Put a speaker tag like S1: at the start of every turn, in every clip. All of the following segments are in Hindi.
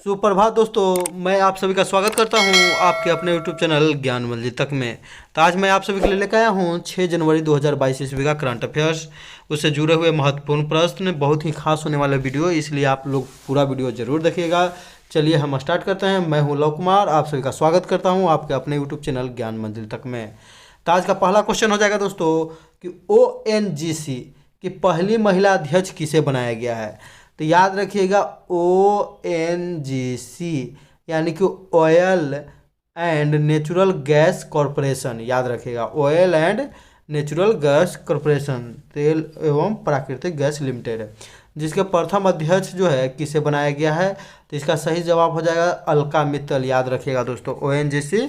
S1: सुप्रभात दोस्तों, मैं आप सभी का स्वागत करता हूं आपके अपने यूट्यूब चैनल ज्ञान मंदिर तक में। तो आज मैं आप सभी के लिए लेकर आया हूं 6 जनवरी 2022 ईस्वी का करंट अफेयर्स, उससे जुड़े हुए महत्वपूर्ण प्रश्न, बहुत ही खास होने वाला वीडियो, इसलिए आप लोग पूरा वीडियो जरूर देखिएगा। चलिए हम स्टार्ट करते हैं। मैं हूँ लव कुमार, आप सभी का स्वागत करता हूँ आपके अपने यूट्यूब चैनल ज्ञान मंदिर तक में। तो आज का पहला क्वेश्चन हो जाएगा दोस्तों कि ONGC की पहली महिला अध्यक्ष किसे बनाया गया है। तो याद रखिएगा ONGC यानी कि oil and natural gas corporation. याद रखिएगा oil and natural gas corporation, तेल एवं प्राकृतिक गैस लिमिटेड, जिसके प्रथम अध्यक्ष जो है किसे बनाया गया है। तो इसका सही जवाब हो जाएगा अलका मित्तल। याद रखिएगा दोस्तों ONGC,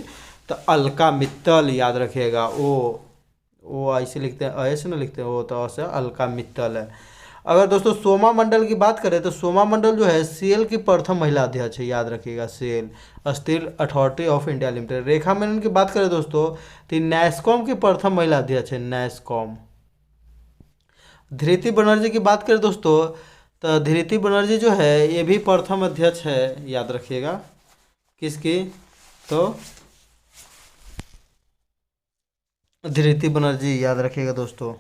S1: तो अलका मित्तल याद रखिएगा। ओ ऐसे लिखते हैं, ऐसे ना लिखते हैं, वो तो ऐसे अलका मित्तल है। अगर दोस्तों सोमा मंडल की बात करें तो सोमा मंडल जो है सेल की प्रथम महिला अध्यक्ष है। याद रखिएगा SAIL, Steel Authority of India Limited. Rekha Menon की बात करें दोस्तों तो नैस्कॉम की प्रथम महिला अध्यक्ष है, नैस्कॉम। धृति बनर्जी की बात करें दोस्तों तो धृति बनर्जी जो है ये भी प्रथम अध्यक्ष है। याद रखिएगा किसकी, तो धृति बनर्जी याद रखिएगा दोस्तों।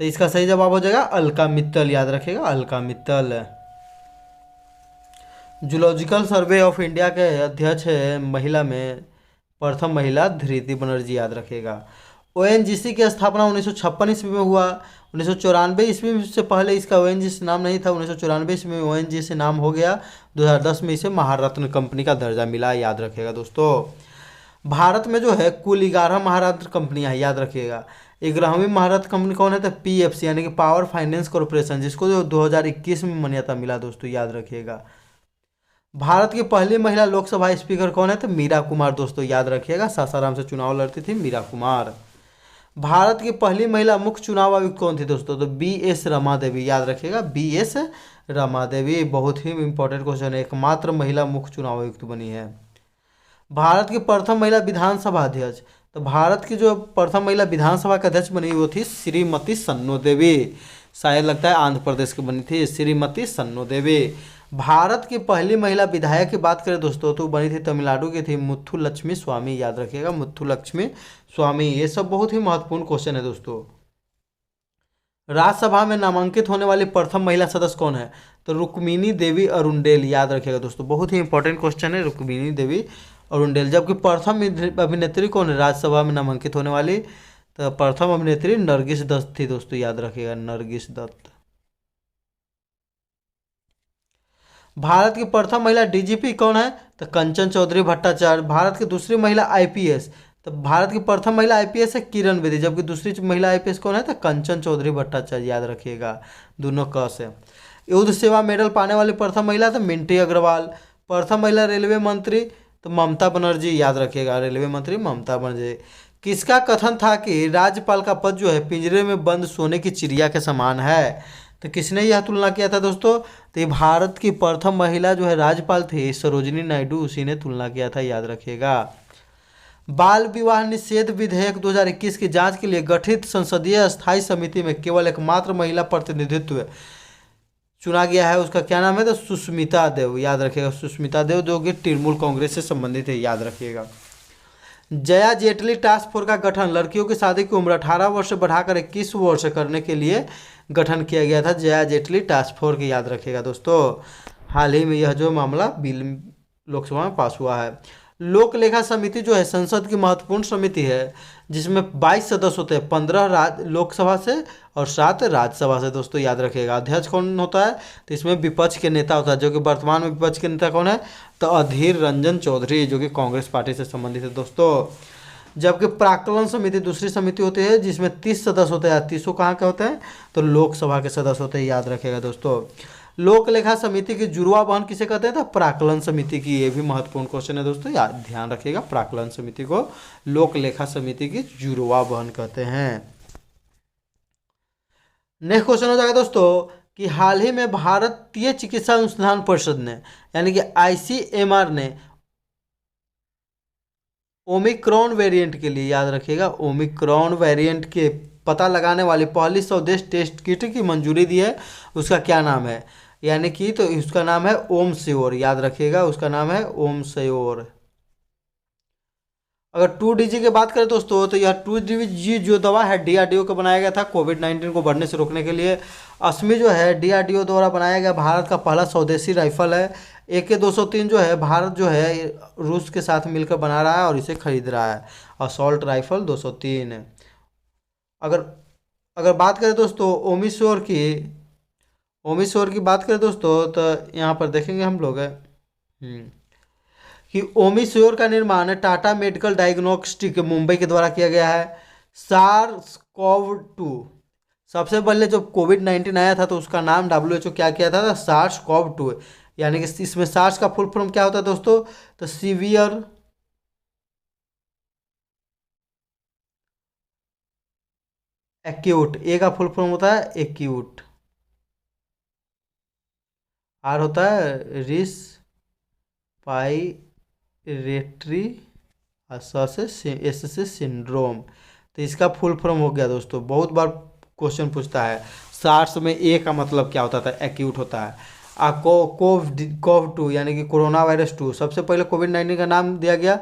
S1: तो इसका सही जवाब हो जाएगा अलका मित्तल। याद रखिएगा Alka Mittal. Zoological survey of India के अध्यक्ष है महिला में प्रथम महिला धृति बनर्जी। याद रखिएगा। ONGC की स्थापना 1956 ईस्वी में हुआ। 1994 ईस्वी से पहले इसका ONGC नाम नहीं था। 1994 ईस्वी में ONGC नाम हो गया। 2010 में इसे महारत्न कंपनी का दर्जा मिला। याद रखिएगा दोस्तों। भारत में जो है कुल 11 महारत्न कंपनियां हैं। याद रखिएगा 11वीं महारत्न कंपनी कौन है, तो PFC यानी कि पावर फाइनेंस कॉर्पोरेशन, जिसको जो 2021 में मान्यता मिला दोस्तों। याद रखिएगा। भारत की पहली महिला लोकसभा स्पीकर कौन है, तो मीरा कुमार दोस्तों। याद रखिएगा सासाराम से चुनाव लड़ती थी मीरा कुमार। भारत की पहली महिला मुख्य चुनाव आयुक्त कौन थी दोस्तों, तो BS रमा देवी। याद रखिएगा BS रमा देवी, बहुत ही इंपॉर्टेंट क्वेश्चन है। एकमात्र महिला मुख्य चुनाव आयुक्त बनी है। भारत की प्रथम महिला विधानसभा अध्यक्ष, तो भारत की जो प्रथम महिला विधानसभा के अध्यक्ष बनी वो थी श्रीमती सन्नो देवी। शायद लगता है आंध्र प्रदेश की बनी थी, श्रीमती सन्नो देवी। भारत की पहली महिला विधायक की बात करें दोस्तों तो बनी थी तमिलनाडु की थी मुथुलक्ष्मी स्वामी। याद रखिएगा मुथुलक्ष्मी स्वामी। ये सब बहुत ही महत्वपूर्ण क्वेश्चन है दोस्तों। राज्यसभा में नामांकित होने वाली प्रथम महिला सदस्य कौन है, तो रुक्मिणी देवी अरुणडेल। याद रखिएगा दोस्तों, बहुत ही इंपॉर्टेंट क्वेश्चन है रुक्मिणी देवी अरुणडेल। जबकि प्रथम अभिनेत्री कौन है राज्यसभा में नामांकित होने वाली, तो प्रथम अभिनेत्री नरगिस दत्त थी दोस्तों। याद रखिएगा नरगिस दत्त। भारत की प्रथम महिला DGP कौन है, तो कंचन चौधरी भट्टाचार्य। भारत की दूसरी महिला IPS, तो भारत की प्रथम महिला IPS है किरण बेदी, जबकि दूसरी महिला IPS कौन है, तो कंचन चौधरी भट्टाचार्य। याद रखिएगा दोनों क से। युद्ध सेवा मेडल पाने वाली प्रथम महिला तो मिंटी अग्रवाल। प्रथम महिला रेलवे मंत्री तो ममता बनर्जी। याद रखिएगा रेलवे मंत्री ममता बनर्जी। किसका कथन था कि राज्यपाल का पद जो है पिंजरे में बंद सोने की चिड़िया के समान है, तो किसने यह तुलना किया था दोस्तों, तो ये भारत की प्रथम महिला जो है राज्यपाल थी सरोजिनी नायडू, उसी ने तुलना किया था। याद रखिएगा। बाल विवाह निषेध विधेयक 2021 की जांच के लिए गठित संसदीय स्थायी समिति में केवल एकमात्र महिला प्रतिनिधित्व चुना गया है, उसका क्या नाम है, तो सुष्मिता देव। याद रखिएगा सुष्मिता देव, जो कि तृणमूल कांग्रेस से संबंधित है। याद रखिएगा। जया जेटली टास्क फोर्स का गठन लड़कियों की शादी की उम्र 18 वर्ष से बढ़ाकर 21 वर्ष करने के लिए गठन किया गया था, जया जेटली टास्क फोर्स की। याद रखिएगा दोस्तों। हाल ही में यह जो मामला बिल लोकसभा में पास हुआ है। लोक लेखा समिति जो है संसद की महत्वपूर्ण समिति है, जिसमें 22 सदस्य होते हैं, 15 लोकसभा से और 7 राज्यसभा से दोस्तों। याद रखिएगा। अध्यक्ष कौन होता है, तो इसमें विपक्ष के नेता होता है, जो कि वर्तमान में विपक्ष के नेता कौन है, तो अधीर रंजन चौधरी, जो कि कांग्रेस पार्टी से संबंधित है दोस्तों। जबकि प्राक्कलन समिति दूसरी समिति होती है जिसमें 30 सदस्य होते हैं। 30 कहाँ के होते हैं, तो लोकसभा के सदस्य होते हैं। याद रखिएगा दोस्तों। लोक लेखा समिति की जुड़वा बहन किसे कहते हैं, तो प्राक्कलन समिति की। ये भी महत्वपूर्ण क्वेश्चन है दोस्तों, याद ध्यान रखिएगा। प्राक्कलन समिति को लोक लेखा समिति की जुड़वा बहन कहते हैं। नेक्स्ट क्वेश्चन हो जाएगा दोस्तों कि हाल ही में भारतीय चिकित्सा अनुसंधान परिषद ने यानी कि ICMR ने ओमिक्रॉन वेरिएंट के लिए, याद रखिएगा ओमिक्रॉन वेरिएंट के पता लगाने वाली पहली स्वदेश टेस्ट किट की मंजूरी दी है, उसका क्या नाम है। यानी कि तो उसका नाम है ओम श्योर, याद रखिएगा उसका नाम है ओम श्योर। अगर 2DG की बात करें दोस्तों, तो यह 2DG जो दवा है डीआरडीओ को बनाया गया था कोविड-19 को बढ़ने से रोकने के लिए। अस्मी जो है डीआरडीओ द्वारा बनाया गया भारत का पहला स्वदेशी राइफल है। AK-203 जो है भारत जो है रूस के साथ मिलकर बना रहा है और इसे खरीद रहा है। Assault rifle 203। अगर अगर बात करें दोस्तों ओमिश्योर की बात करें दोस्तों, तो यहाँ पर देखेंगे हम लोग कि ओमिश्योर का निर्माण टाटा मेडिकल डायग्नोस्टिक मुंबई के द्वारा किया गया है। सार्स कोव 2, सबसे पहले जब कोविड-19 आया था तो उसका नाम WHO क्या किया था, सार्स कोव 2। यानी कि इसमें सार्स का फुल फॉर्म क्या होता है दोस्तों, तो सीवियर एक्यूट। ए का फुल फॉर्म होता है एक्यूट, आर होता है रिस पायरेटरी, एस से सिंड्रोम। तो इसका फुल फॉर्म हो गया दोस्तों, बहुत बार क्वेश्चन पूछता है। सार्स में ए का मतलब क्या होता था, एक्यूट होता है। कोव 2 यानी कि कोरोना वायरस 2, सबसे पहले कोविड-19 का नाम दिया गया।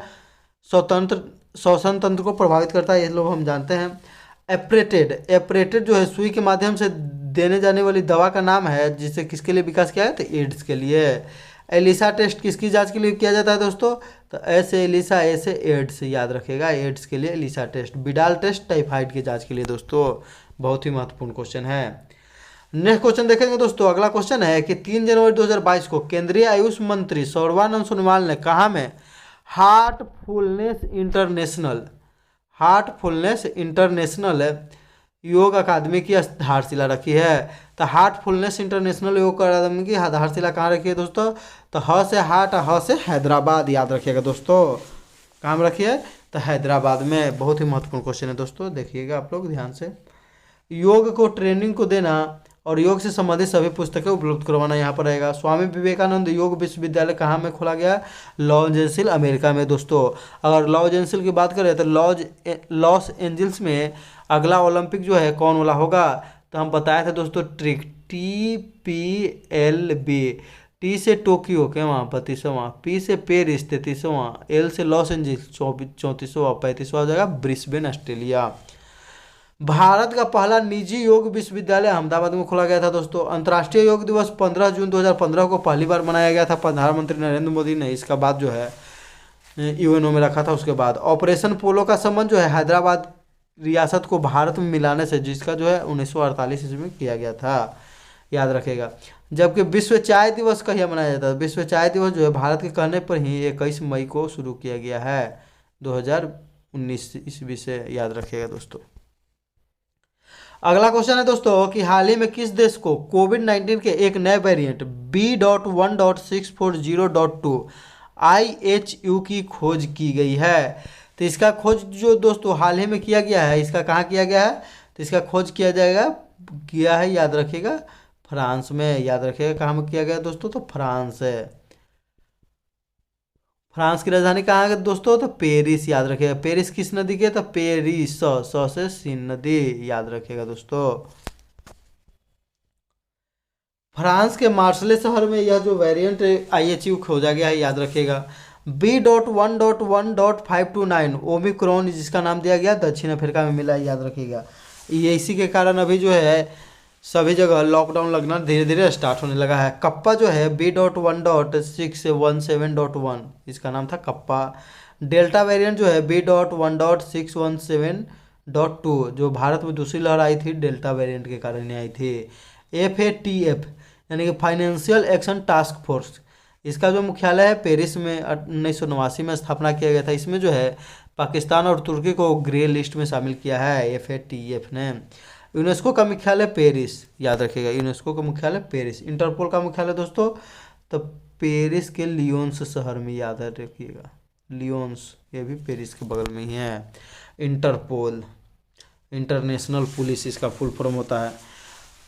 S1: स्वतंत्र श्वसन तंत्र को प्रभावित करता है, ये लोग हम जानते हैं। एपरेटेड जो है सुई के माध्यम से देने जाने वाली दवा का नाम है, जिसे किसके लिए विकास किया है, तो एड्स के लिए। एलिसा टेस्ट किसकी जांच के लिए किया जाता है दोस्तों, तो ऐसे एलिसा, ऐसे एड्स, याद रखेगा एड्स के लिए ELISA test. Widal test typhoid की जांच के लिए दोस्तों। बहुत ही महत्वपूर्ण क्वेश्चन है। नेक्स्ट क्वेश्चन देखेंगे दोस्तों। अगला क्वेश्चन है कि 3 जनवरी 2022 को केंद्रीय आयुष मंत्री सर्बानंद सोनोवाल ने कहाँ में हार्टफुलनेस इंटरनेशनल योग अकादमी की आधारशिला रखी है। तो हार्टफुलनेस इंटरनेशनल योग अकादमी की आधारशिला कहाँ रखी है दोस्तों, तो ह से हार्ट, ह से हैदराबाद, याद रखिएगा दोस्तों। कहाँ में रखी है, तो हैदराबाद में। बहुत ही महत्वपूर्ण क्वेश्चन है दोस्तों, देखिएगा आप लोग ध्यान से। योग को ट्रेनिंग को देना और योग से संबंधित सभी पुस्तकें उपलब्ध करवाना यहाँ पर रहेगा। स्वामी विवेकानंद योग विश्वविद्यालय कहाँ में खोला गया, लॉस एंजिल्स अमेरिका में दोस्तों। अगर लॉस एंजिल्स की बात करें तो लॉस एंजिल्स में अगला ओलंपिक जो है कौन वाला होगा, तो हम बताए थे दोस्तों TPLB। टी से टोक्यो के वहाँ 32वां, पी से पेरिस 33वां, एल से लॉस एंजिल्स 34वां, 35वां हो जाएगा ब्रिस्बेन ऑस्ट्रेलिया। भारत का पहला निजी योग विश्वविद्यालय अहमदाबाद में खोला गया था दोस्तों। अंतर्राष्ट्रीय योग दिवस 15 जून 2015 को पहली बार मनाया गया था प्रधानमंत्री नरेंद्र मोदी ने। इसका बाद जो है यूएनओ में रखा था। उसके बाद ऑपरेशन पोलो का संबंध जो है हैदराबाद रियासत को भारत में मिलाने से, जिसका जो है 1948 ईस्वी में किया गया था, याद रखेगा। जबकि विश्व चाय दिवस कहिया मनाया जाता है, विश्व चाय दिवस जो है भारत के कहने पर ही 21 मई को शुरू किया गया है 2019 ईस्वी से, याद रखिएगा दोस्तों। अगला क्वेश्चन है दोस्तों कि हाल ही में किस देश को कोविड-19 के एक नए वेरिएंट B.1.640.2 IHU की खोज की गई है। तो इसका खोज जो दोस्तों हाल ही में किया गया है, इसका कहाँ किया गया है, तो इसका खोज किया है, याद रखिएगा, फ्रांस में। याद रखिएगा कहाँ में किया गया दोस्तों, तो फ्रांस है। फ्रांस की राजधानी कहाँ है दोस्तों, तो पेरिस, याद रखिएगा। पेरिस किस नदी के, तो पेरिस, से सीन नदी, याद रखिएगा दोस्तों। फ्रांस के मार्सले शहर में यह जो वेरिएंट IHU खोजा गया है, याद रखिएगा। B.1.1.529 ओमिक्रॉन, जिसका नाम दिया गया दक्षिण अफ्रीका में मिला है, याद रखिएगा। ये इसी के कारण अभी जो है सभी जगह लॉकडाउन लगना धीरे धीरे स्टार्ट होने लगा है। कप्पा जो है B.1.617.1, इसका नाम था कप्पा। डेल्टा वेरिएंट जो है B.1.617.2, जो भारत में दूसरी लहर आई थी डेल्टा वेरिएंट के कारण ही आई थी। FATF यानी कि फाइनेंशियल एक्शन टास्क फोर्स, इसका जो मुख्यालय है पेरिस में 1989 में स्थापना किया गया था। इसमें जो है पाकिस्तान और तुर्की को ग्रे लिस्ट में शामिल किया है FATF ने। यूनेस्को का मुख्यालय पेरिस, याद रखिएगा, यूनेस्को का मुख्यालय पेरिस। इंटरपोल का मुख्यालय दोस्तों तो पेरिस के लियोन्स शहर में, याद रखिएगा, लियोन्स, ये भी पेरिस के बगल में ही है। इंटरपोल इंटरनेशनल पुलिस इसका फुल फॉर्म होता है।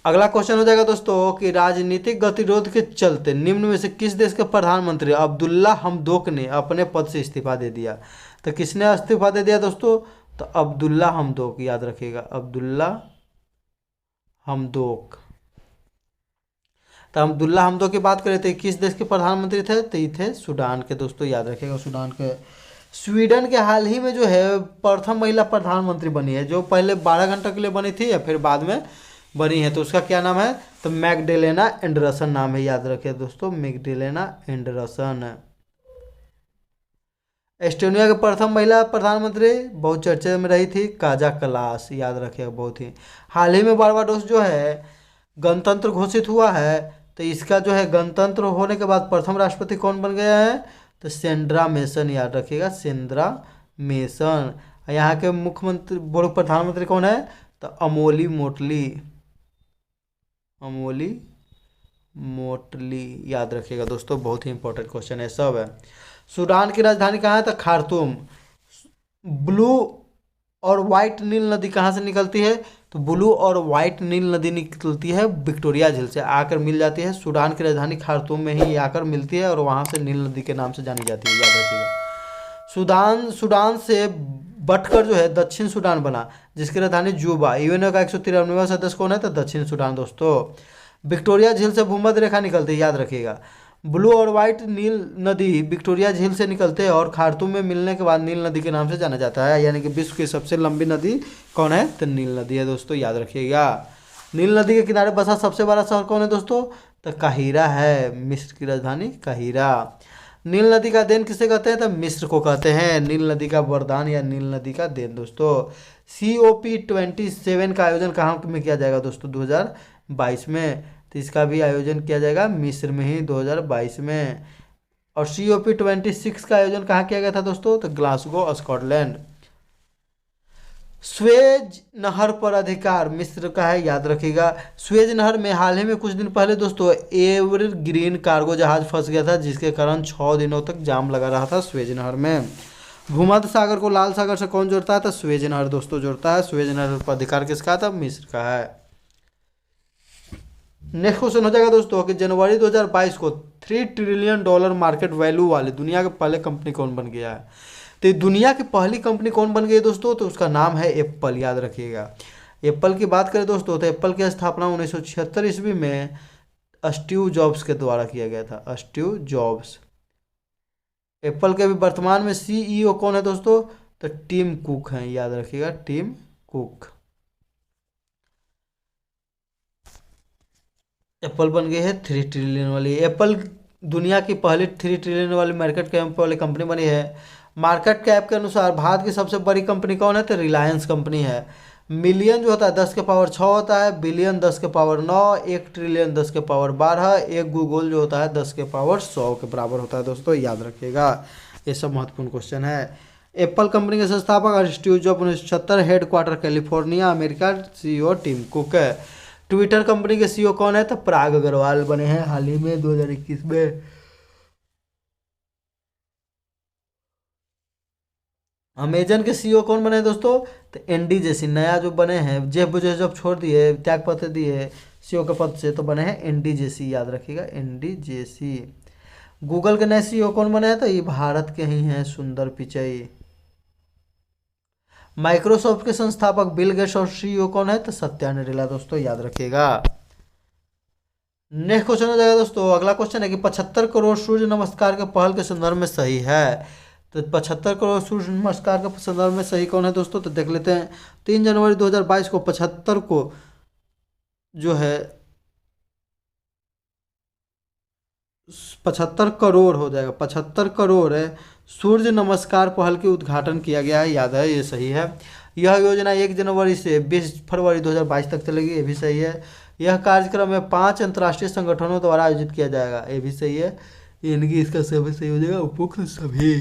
S1: अगला क्वेश्चन हो जाएगा दोस्तों कि राजनीतिक गतिरोध के चलते निम्न में से किस देश के प्रधानमंत्री अब्दुल्ला हमदोक ने अपने पद से इस्तीफा दे दिया। तो किसने इस्तीफा दे दिया दोस्तों, तो अब्दुल्ला हमदोक, याद रखिएगा, अब्दुल्ला हमदोक। तो अब्दुल्ला हमदो की बात करें तो किस देश के प्रधानमंत्री थे, तो ये थे सूडान के दोस्तों, याद रखिएगा सूडान के। स्वीडन के हाल ही में जो है प्रथम महिला प्रधानमंत्री बनी है, जो पहले 12 घंटे के लिए बनी थी या फिर बाद में बनी है, तो उसका क्या नाम है, तो मैगडेलेना एंडरसन नाम है, याद रखिए दोस्तों मैगडेलेना एंडरसन। एस्टोनिया के प्रथम महिला प्रधानमंत्री बहुत चर्चे में रही थी काजा कलास, याद रखिएगा बहुत ही। हाल ही में बारबाडोस जो है गणतंत्र घोषित हुआ है, तो इसका जो है गणतंत्र होने के बाद प्रथम राष्ट्रपति कौन बन गया है, तो सेंड्रा मेसन, याद रखिएगा सेंड्रा मेसन। यहाँ के मुख्यमंत्री बोलो प्रधानमंत्री कौन है, तो अमोली मोटली, अमोली मोटली, याद रखिएगा दोस्तों बहुत ही इंपॉर्टेंट क्वेश्चन है सब है। सूडान की राजधानी कहाँ है, तो खार्तूम। ब्लू और वाइट नील नदी कहाँ से निकलती है, तो ब्लू और वाइट नील नदी निकलती है विक्टोरिया झील से, आकर मिल जाती है सूडान की राजधानी खार्तूम में ही आकर मिलती है, और वहाँ से नील नदी के नाम से जानी जाती है, याद रखिएगा। सूडान से बटकर जो है दक्षिण सूडान बना, जिसकी राजधानी जूबा। यूएनओ का 193वां सदस्य कौन है, तो दक्षिण सूडान दोस्तों। विक्टोरिया झील से भूमध्य रेखा निकलती है, याद रखिएगा। ब्लू और वाइट नील नदी विक्टोरिया झील से निकलते हैं और खार्तूम में मिलने के बाद नील नदी के नाम से जाना जाता है, यानी कि विश्व की सबसे लंबी नदी कौन है, तो नील नदी है दोस्तों, याद रखिएगा। नील नदी के किनारे बसा सबसे बड़ा शहर कौन है दोस्तों, तो काहिरा है, मिस्र की राजधानी काहिरा। नील नदी का देन किसे कहते हैं, तो मिस्र को कहते हैं, नील नदी का वरदान या नील नदी का देन दोस्तों। COP27 का आयोजन कहाँ में किया जाएगा दोस्तों, 2022 में, तो इसका भी आयोजन किया जाएगा मिस्र में ही 2022 में। और COP26 का आयोजन कहाँ किया गया था दोस्तों, तो ग्लासगो स्कॉटलैंड। स्वेज नहर पर अधिकार मिस्र का है, याद रखिएगा। स्वेज नहर में हाल ही में कुछ दिन पहले दोस्तों एवरग्रीन कार्गो जहाज फंस गया था, जिसके कारण 6 दिनों तक जाम लगा रहा था स्वेज नहर में। भूमध्य सागर को लाल सागर से कौन जोड़ता है, तो स्वेज नहर दोस्तों जोड़ता है। स्वेज नहर पर अधिकार किसका था, मिस्र का है। नेक्स्ट क्वेश्चन हो जाएगा दोस्तों कि जनवरी 2022 को $3 ट्रिलियन मार्केट वैल्यू वाले दुनिया के पहले कंपनी कौन बन गया है, तो दुनिया की पहली कंपनी कौन बन गई है दोस्तों, तो उसका नाम है एप्पल, याद रखिएगा। एप्पल की बात करें दोस्तों तो एप्पल की स्थापना 1976 ईस्वी में स्टीव जॉब्स के द्वारा किया गया था, स्टीव जॉब्स। एप्पल के भी वर्तमान में CEO कौन है दोस्तों, तो टिम कुक हैं, याद रखिएगा टिम कुक। एप्पल बन गई है 3 ट्रिलियन वाली। एप्पल दुनिया की पहली 3 ट्रिलियन वाली मार्केट कैप वाली कंपनी बनी है। मार्केट कैप के अनुसार भारत की सबसे बड़ी कंपनी कौन है, तो रिलायंस कंपनी है। मिलियन जो होता है 10 के पावर 6 होता है, बिलियन 10 के पावर 9, 1 ट्रिलियन 10 के पावर 12, एक गूगल जो होता है 10 के पावर 100 के बराबर होता है दोस्तों, याद रखिएगा। ये सब महत्वपूर्ण क्वेश्चन है। एप्पल कंपनी के संस्थापक Steve Jobs 1976, headquarter California America. CEO Tim Cook है। ट्विटर कंपनी के CEO कौन है, तो पराग अग्रवाल बने हैं हाल ही में 2021 में। अमेजन के CEO कौन बने हैं दोस्तों, तो एनडी जेसी, नया जो बने हैं, जेफ बेजोस जब छोड़ दिए त्याग पत्र दिए CEO के पद से, तो बने हैं एनडी जेसी, याद रखिएगा एनडी जेसी। गूगल के नए CEO कौन बने हैं, तो ये भारत के ही हैं, सुंदर पिचई। माइक्रोसॉफ्ट के संस्थापक बिल गेट्स और CEO कौन है, तो सत्या नडेला दोस्तों, याद रखिएगा। नेक्स्ट क्वेश्चन हो जाएगा दोस्तों, अगला क्वेश्चन है कि 75 करोड़ सूर्य नमस्कार के पहल के संदर्भ में सही है, तो 75 करोड़ सूर्य नमस्कार के संदर्भ में सही कौन है दोस्तों, तो देख लेते हैं। 3 जनवरी 2022 को 75 को जो है 75 करोड़ हो जाएगा, 75 करोड़ है सूर्य नमस्कार पहल के उद्घाटन किया गया है, याद है, ये सही है। यह योजना 1 जनवरी से 20 फरवरी 2022 तक चलेगी, ये भी सही है। यह कार्यक्रम में 5 अंतर्राष्ट्रीय संगठनों द्वारा आयोजित किया जाएगा, ये भी सही है। इनकी इसका सभी सही हो जाएगा, उपयुक्त सभी।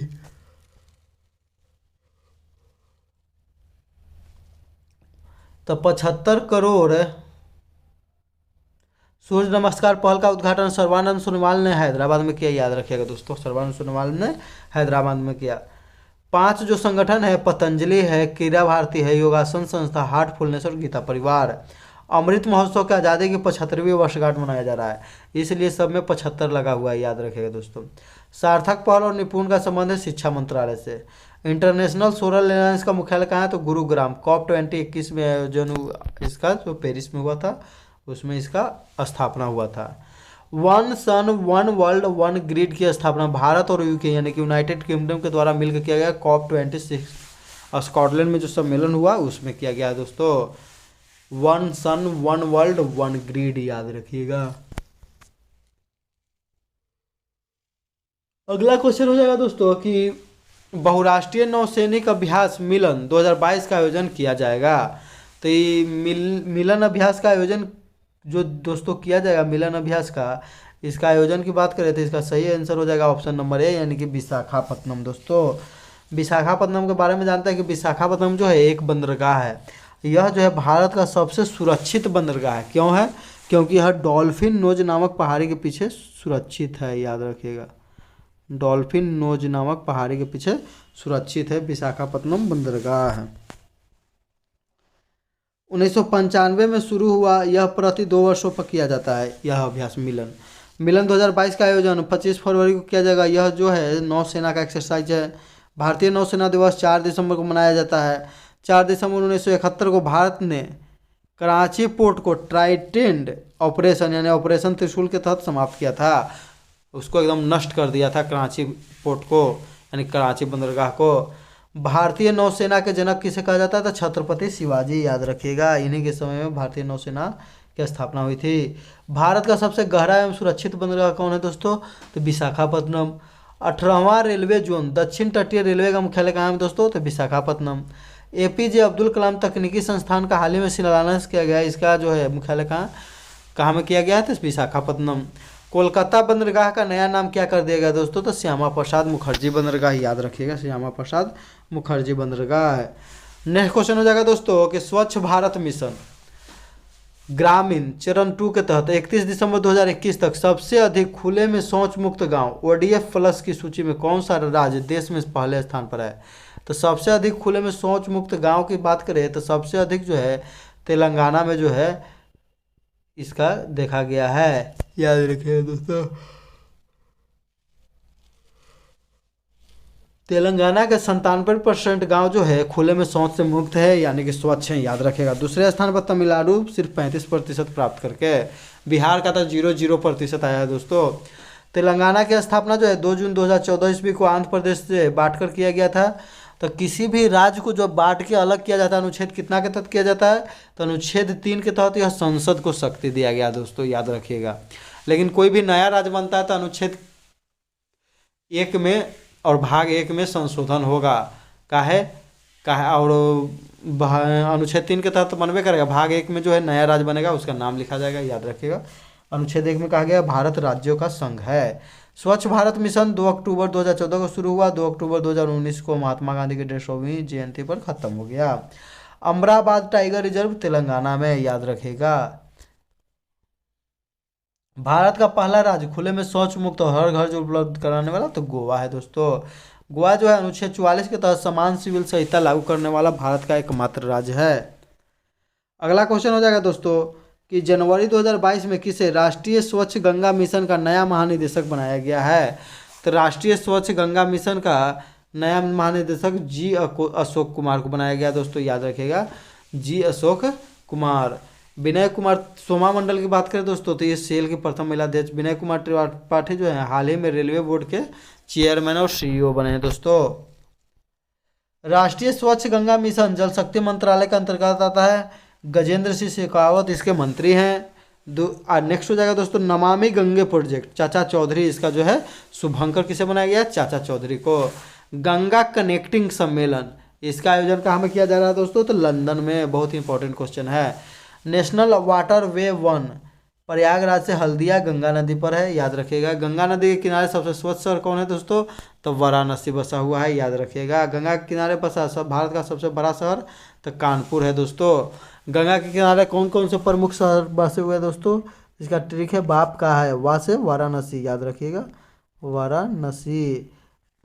S1: तो 75 करोड़ सूर्य नमस्कार पहल का उद्घाटन सर्बानंद सोनोवाल ने हैदराबाद में किया, याद रखिएगा दोस्तों, सर्बानंद सोनोवाल ने हैदराबाद में किया। 5 जो संगठन है, पतंजलि है, क्रीड़ा भारती है, योगासन संस्था, हार्टफुलनेस और गीता परिवार। अमृत महोत्सव की आज़ादी की 75वीं वर्षगांठ मनाया जा रहा है, इसलिए सब में 75 लगा हुआ है, याद रखिएगा दोस्तों। सार्थक पहल और निपुण का संबंध है शिक्षा मंत्रालय से। इंटरनेशनल सोलर अलायंस का मुख्यालय कहाँ है, तो गुरुग्राम। COP21 में आयोजन इसका जो पेरिस में हुआ था, उसमें इसका स्थापना हुआ था। One sun one world one grid की स्थापना भारत और यूके यानी कि यूनाइटेड किंगडम के द्वारा मिलकर किया गया COP26 और स्कॉटलैंड में जो सम्मेलन हुआ उसमें किया गया दोस्तों। One sun one world one grid याद रखिएगा। अगला क्वेश्चन हो जाएगा दोस्तों कि बहुराष्ट्रीय नौसैनिक अभ्यास मिलन 2022 का आयोजन किया जाएगा। तो ये मिलन अभ्यास का आयोजन जो दोस्तों किया जाएगा मिलन अभ्यास का, इसका आयोजन की बात करें तो इसका सही आंसर हो जाएगा ऑप्शन नंबर ए यानी कि विशाखापत्तनम। दोस्तों विशाखापत्तनम के बारे में जानते हैं कि विशाखापत्तनम जो है एक बंदरगाह है। यह जो है भारत का सबसे सुरक्षित बंदरगाह है। क्यों है? क्योंकि यह डॉल्फिन नोज नामक पहाड़ी के पीछे सुरक्षित है, याद रखिएगा। डॉल्फिन नोज नामक पहाड़ी के पीछे सुरक्षित है, विशाखापत्तनम बंदरगाह है। 1995 में शुरू हुआ, यह प्रति 2 वर्षों पर किया जाता है यह अभ्यास मिलन। मिलन 2022 का आयोजन 25 फरवरी को किया जाएगा। यह जो है नौसेना का एक्सरसाइज है। भारतीय नौसेना दिवस 4 दिसंबर को मनाया जाता है। 4 दिसंबर 1971 को भारत ने कराची पोर्ट को ट्राइडेंट ऑपरेशन यानी ऑपरेशन त्रिशूल के तहत समाप्त किया था। उसको एकदम नष्ट कर दिया था कराची पोर्ट को यानी कराची बंदरगाह को। भारतीय नौसेना के जनक किसे कहा जाता था? छत्रपति शिवाजी, याद रखिएगा। इन्हीं के समय में भारतीय नौसेना की स्थापना हुई थी। भारत का सबसे गहरा एवं सुरक्षित बंदरगाह कौन है दोस्तों? तो विशाखापत्तनम। 18वां रेलवे जोन दक्षिण तटीय रेलवे का मुख्यालय कहाँ है दोस्तों? तो विशाखापत्तनम। APJ अब्दुल कलाम तकनीकी संस्थान का हाल ही में शिलान्यास किया गया। इसका जो है मुख्यालय कहाँ में किया गया है? तो विशाखापत्तनम। कोलकाता बंदरगाह का नया नाम क्या कर दिया गया दोस्तों? तो श्यामा प्रसाद मुखर्जी बंदरगाह, याद रखिएगा। श्यामा प्रसाद मुखर्जी बंदरगाह है। नेक्स्ट क्वेश्चन हो जाएगा दोस्तों कि स्वच्छ भारत मिशन ग्रामीण चरण 2 के तहत 31 दिसंबर 2021 तक सबसे अधिक खुले में शौच मुक्त गांव ODF प्लस की सूची में कौन सा राज्य देश में पहले स्थान पर है? तो सबसे अधिक खुले में शौच मुक्त गांव की बात करें तो सबसे अधिक जो है तेलंगाना में जो है इसका देखा गया है, याद रखिएगा दोस्तों। तेलंगाना के 97% गांव जो है खुले में शौच से मुक्त है यानी कि स्वच्छ है, याद रखेगा। दूसरे स्थान पर तमिलनाडु सिर्फ 35% प्राप्त करके। बिहार का तो 0% आया है दोस्तों। तेलंगाना की स्थापना जो है 2 जून 2014 ईस्वी को आंध्र प्रदेश से बांटकर किया गया था। तो किसी भी राज्य को जब बांट के अलग किया जाता है अनुच्छेद कितना के तहत किया जाता है? तो अनुच्छेद 3 के तहत यह संसद को शक्ति दिया गया दोस्तों, याद रखिएगा। लेकिन कोई भी नया राज्य बनता है तो अनुच्छेद 1 में और भाग 1 में संशोधन होगा। काहे और अनुच्छेद 3 के तहत बनबे करेगा। भाग 1 में जो है नया राज्य बनेगा उसका नाम लिखा जाएगा, याद रखिएगा। अनुच्छेद 1 में कहा गया भारत राज्यों का संघ है। स्वच्छ भारत मिशन 2 अक्टूबर 2014 को शुरू हुआ। 2 अक्टूबर 2019 को महात्मा गांधी की 150वीं जयंती पर खत्म हो गया। अमराबाद टाइगर रिजर्व तेलंगाना में, याद रखिएगा। भारत का पहला राज्य खुले में शौच मुक्त और हर घर जो उपलब्ध कराने वाला तो गोवा है दोस्तों। गोवा जो है अनुच्छेद 44 के तहत समान सिविल संहिता लागू करने वाला भारत का एकमात्र राज्य है। अगला क्वेश्चन हो जाएगा दोस्तों कि जनवरी 2022 में किसे राष्ट्रीय स्वच्छ गंगा मिशन का नया महानिदेशक बनाया गया है? तो राष्ट्रीय स्वच्छ गंगा मिशन का नया महानिदेशक अशोक कुमार को बनाया गया दोस्तों, याद रखिएगा। अशोक कुमार। विनय कुमार सोमा मंडल की बात करें दोस्तों तो ये सेल की प्रथम महिला अध्यक्ष विनय कुमार त्रिपाठी जो है हाल ही में रेलवे बोर्ड के चेयरमैन और CEO बने हैं दोस्तों। राष्ट्रीय स्वच्छ गंगा मिशन जल शक्ति मंत्रालय के अंतर्गत आता है। गजेंद्र सिंह शेखावत इसके मंत्री हैं। नेक्स्ट हो जाएगा दोस्तों नमामि गंगे प्रोजेक्ट, चाचा चौधरी इसका जो है शुभंकर किसे बनाया गया? चाचा चौधरी को। गंगा कनेक्टिंग सम्मेलन इसका आयोजन कहाँ में किया जा रहा है दोस्तों? तो लंदन में। बहुत ही इंपॉर्टेंट क्वेश्चन है। नेशनल वाटर वे 1 प्रयागराज से हल्दिया गंगा नदी पर है, याद रखिएगा। गंगा नदी के किनारे सबसे स्वच्छ शहर कौन है दोस्तों? तो वाराणसी बसा हुआ है, याद रखिएगा। गंगा के किनारे बसा भारत का सबसे बड़ा शहर तो कानपुर है दोस्तों। गंगा के किनारे कौन कौन से प्रमुख शहर बसे हुए हैं दोस्तों? इसका ट्रिक है बाप का है, वा से वाराणसी, याद रखिएगा। वाराणसी।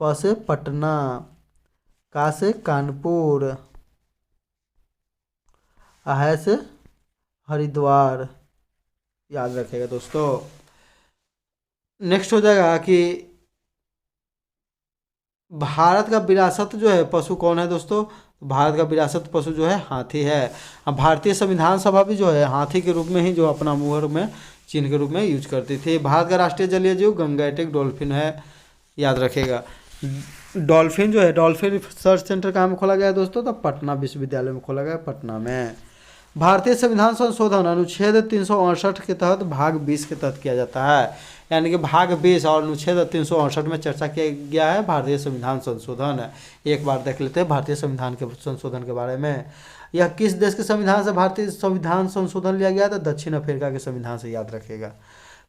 S1: प से पटना, का से कानपुर, है से हरिद्वार, याद रखिएगा दोस्तों। नेक्स्ट हो जाएगा कि भारत का विरासत जो है पशु कौन है दोस्तों? भारत का विरासत पशु जो है हाथी है। अब भारतीय संविधान सभा भी जो है हाथी के रूप में ही जो अपना मुहर में चिन्ह के रूप में यूज करती थी। भारत का राष्ट्रीय जलीय जीव गंगेटिक डॉल्फिन है, याद रखिएगा। डॉल्फिन जो है, डॉल्फिन रिसर्च सेंटर कहाँ में खोला गया है दोस्तों? तो पटना विश्वविद्यालय में खोला गया, पटना में। भारतीय संविधान संशोधन अनुच्छेद 368 के तहत भाग 20 के तहत किया जाता है, यानी कि भाग 20 और अनुच्छेद 368 में चर्चा किया गया है भारतीय संविधान संशोधन। एक बार देख लेते हैं भारतीय संविधान के संशोधन के बारे में। यह किस देश के संविधान से भारतीय संविधान संशोधन लिया गया था? दक्षिण अफ्रीका के संविधान से, याद रखिएगा।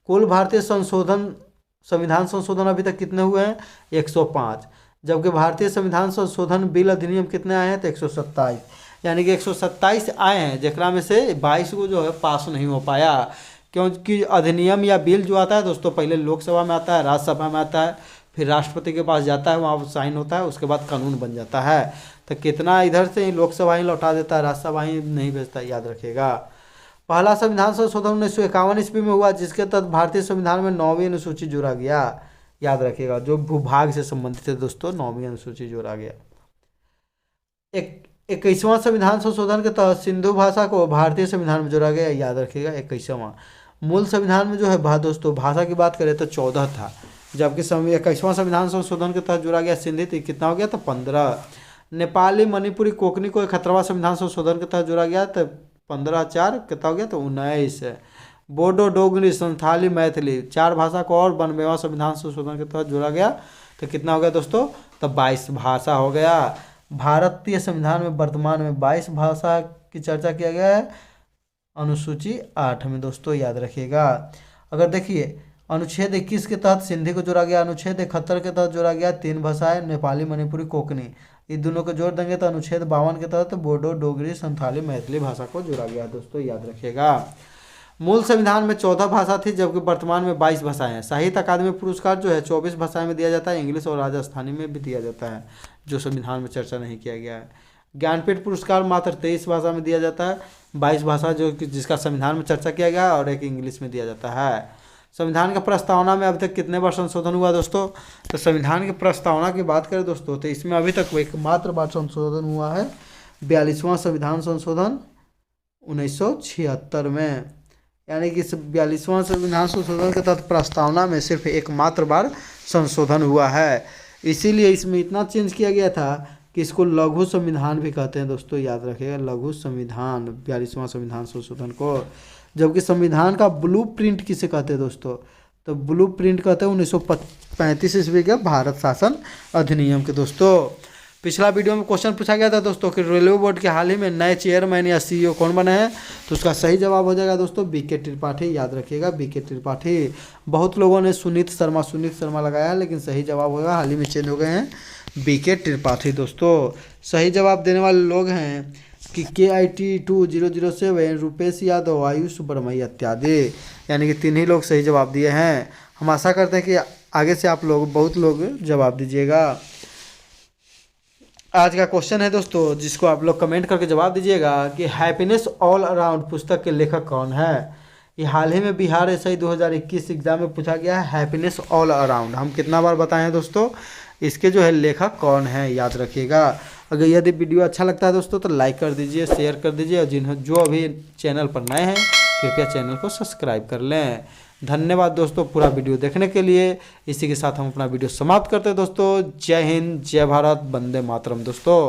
S1: कुल भारतीय संविधान संशोधन अभी तक कितने हुए हैं? 105, जबकि भारतीय संविधान संशोधन बिल अधिनियम कितने आए हैं? तो 127, यानी कि 127 आए हैं, जकरा में से 22 को जो है पास नहीं हो पाया, क्योंकि अधिनियम या बिल जो आता है दोस्तों पहले लोकसभा में आता है, राज्यसभा में आता है, फिर राष्ट्रपति के पास जाता है, वहाँ साइन होता है, उसके बाद कानून बन जाता है। तो कितना इधर से लोकसभा ही लौटा देता है, राज्यसभा ही नहीं भेजता, याद रखिएगा। पहला संविधान संशोधन 1951 ईस्वी में हुआ, जिसके तहत भारतीय संविधान में 9वीं अनुसूची जोड़ा गया, याद रखिएगा। जो भूभाग से संबंधित है दोस्तों, 9वीं अनुसूची जोड़ा गया। 21वां संविधान संशोधन के तहत सिंधु भाषा को भारतीय संविधान में जोड़ा गया, याद रखिएगा। 21वां मूल संविधान में जो है दोस्तों भाषा की बात करें तो 14 था, जबकि 21वां संविधान संशोधन के तहत जोड़ा गया सिंधी, तो कितना हो गया? तो 15। नेपाली, मणिपुरी, कोंकणी को 71वां संविधान संशोधन के तहत जोड़ा गया, तो 15/4 कितना हो गया? तो 19। बोडो, डोगरी, संथाली, मैथिली 4 भाषा को और 92वां संविधान संशोधन के तहत जोड़ा गया, तो कितना हो गया दोस्तों? तो 22 भाषा हो गया। भारतीय संविधान में वर्तमान में 22 भाषा की चर्चा किया गया है, अनुसूची 8 में दोस्तों, याद रखिएगा। अगर देखिए अनुच्छेद 21 के तहत सिंधी को जोड़ा गया, अनुच्छेद 71 के तहत जोड़ा गया 3 भाषाएं, नेपाली, मणिपुरी, कोंकणी, ये दोनों को जोड़ देंगे तो अनुच्छेद 52 के तहत बोडो, डोगरी, संथाली, मैथिली भाषा को जोड़ा गया दोस्तों, याद रखिएगा। मूल संविधान में 14 भाषा थी, जबकि वर्तमान में 22 भाषाएं हैं। साहित्य अकादमी पुरस्कार जो है 24 भाषाएं में दिया जाता है, इंग्लिश और राजस्थानी में भी दिया जाता है, जो संविधान में चर्चा नहीं किया गया है। ज्ञानपीठ पुरस्कार मात्र 23 भाषा में दिया जाता है, 22 भाषा जो जिसका संविधान में चर्चा किया गया और एक इंग्लिश में दिया जाता है। संविधान का प्रस्तावना में अभी तक कितने बार संशोधन हुआ दोस्तों? तो संविधान की प्रस्तावना की बात करें दोस्तों तो इसमें अभी तक एकमात्र बार संशोधन हुआ है, 42वां संविधान संशोधन 1976 में, यानी कि 42वां संविधान संशोधन के तहत प्रस्तावना में सिर्फ एकमात्र बार संशोधन हुआ है। इसीलिए इसमें इतना चेंज किया गया था कि इसको लघु संविधान भी कहते हैं दोस्तों, याद रखिएगा। लघु संविधान 42वां संविधान संशोधन को। जबकि संविधान का ब्लू प्रिंट किसे कहते हैं दोस्तों? तो ब्लू प्रिंट कहते हैं 1935 ईस्वी के भारत शासन अधिनियम के दोस्तों। पिछला वीडियो में क्वेश्चन पूछा गया था दोस्तों कि रेलवे बोर्ड के हाल ही में नए चेयरमैन या सीईओ कौन बने हैं? तो उसका सही जवाब हो जाएगा दोस्तों बीके त्रिपाठी, याद रखिएगा बीके त्रिपाठी। बहुत लोगों ने सुनीत शर्मा लगाया, लेकिन सही जवाब होगा, हाल ही में चेंज हो गए हैं, बीके त्रिपाठी दोस्तों। सही जवाब देने वाले लोग हैं कि KIT 2007, रुपेश यादव, आयुष बर्मई इत्यादि, यानी कि 3 ही लोग सही जवाब दिए हैं। हम आशा करते हैं कि आगे से आप लोग बहुत लोग जवाब दीजिएगा। आज का क्वेश्चन है दोस्तों, जिसको आप लोग कमेंट करके जवाब दीजिएगा कि हैप्पीनेस ऑल अराउंड पुस्तक के लेखक कौन है? ये हाल ही में बिहार SI 2021 एग्जाम में पूछा गया है, हैप्पीनेस ऑल अराउंड। हम कितना बार बताए हैं दोस्तों, इसके जो है लेखक कौन है, याद रखिएगा। अगर यदि वीडियो अच्छा लगता है दोस्तों तो लाइक कर दीजिए, शेयर कर दीजिए, और जो अभी चैनल पर नए हैं कृपया चैनल को सब्सक्राइब कर लें। धन्यवाद दोस्तों पूरा वीडियो देखने के लिए। इसी के साथ हम अपना वीडियो समाप्त करते हैं दोस्तों। जय हिंद, जय भारत, वंदे मातरम दोस्तों।